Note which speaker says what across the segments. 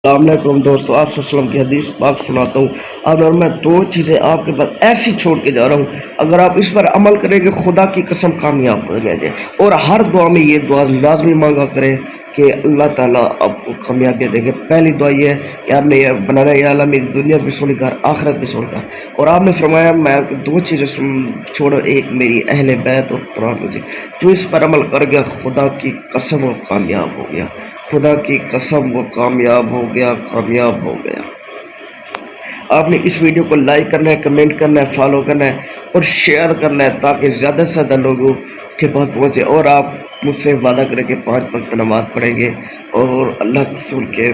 Speaker 1: السلام علیکم دوستو، آپ سے وسلم کی حدیث پاک سناتا ہوں اور میں دو چیزیں آپ کے پاس ایسی چھوڑ کے جا رہا ہوں، اگر آپ اس پر عمل کریں گے خدا کی قسم کامیاب ہو جائیں گے۔ اور ہر دعا میں یہ دعا لازمی مانگا کریں کہ اللہ تعالییٰ آپ کو کامیابی دے گے۔ پہلی دعا یہ ہے کہ آپ نے یہ بنانا، یا اللہ میری دنیا بھی سونی کر آخرت بھی سونی کر۔ اور آپ نے فرمایا میں دو چیزیں چھوڑا، ایک میری اہل بیت اور قرآن مجید، جو اس پر عمل کر گیا خدا کی قسم وہ کامیاب ہو گیا، خدا کی قسم وہ کامیاب ہو گیا، کامیاب ہو گیا۔ آپ نے اس ویڈیو کو لائک کرنا ہے، کمنٹ کرنا ہے، فالو کرنا ہے اور شیئر کرنا ہے تاکہ زیادہ سے زیادہ لوگوں کے پاس پہنچے۔ اور آپ مجھ سے وعدہ کریں کہ 5 وقت نماز پڑھیں گے اور اللہ کے رسول کے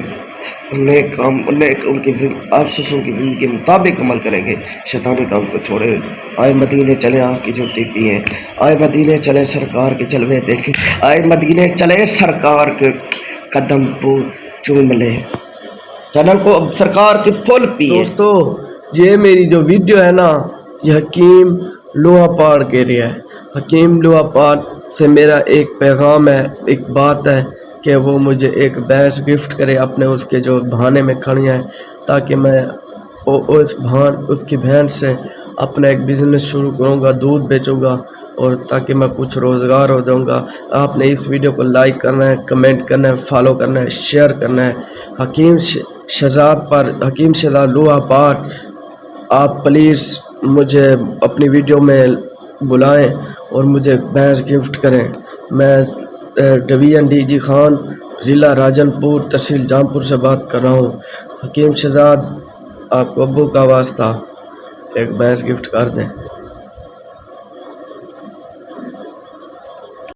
Speaker 1: ان کی زندگی کے مطابق عمل کریں گے، شیطانی کام کو چھوڑے۔ آئے مدینے چلے آگ کی جوتی پئیں، آئے مدینے چلے سرکار کے جلوے دیکھیں، آئے مدینے چلے سرکار کے قدم کو چوم لے، چینل کو سرکار کی پھول پیے۔
Speaker 2: دوستو یہ میری جو ویڈیو ہے نا، یہ حکیم لوہا پاڑ کے لیے ہے۔ حکیم لوہا پاڑ سے میرا ایک پیغام ہے، ایک بات ہے کہ وہ مجھے ایک بھینس گفٹ کرے اپنے اس کے جو بہانے میں کھڑی ہیں، تاکہ میں اس کی بھینس سے اپنا ایک بزنس شروع کروں گا، دودھ بیچوں گا اور تاکہ میں کچھ روزگار ہو جاؤں گا۔ آپ نے اس ویڈیو کو لائک کرنا ہے، کمنٹ کرنا ہے، فالو کرنا ہے، شیئر کرنا ہے۔ حکیم شہزاد لوہا پاڑ، آپ پلیز مجھے اپنی ویڈیو میں بلائیں اور مجھے بھینس گفٹ کریں۔ میں ڈویژن ڈی جی خان، ضلع راجن پور، تحصیل جام پور سے بات کر رہا ہوں۔ حکیم شہزاد، آپ کو ابو کا واسطہ ایک بھینس گفٹ کر دیں۔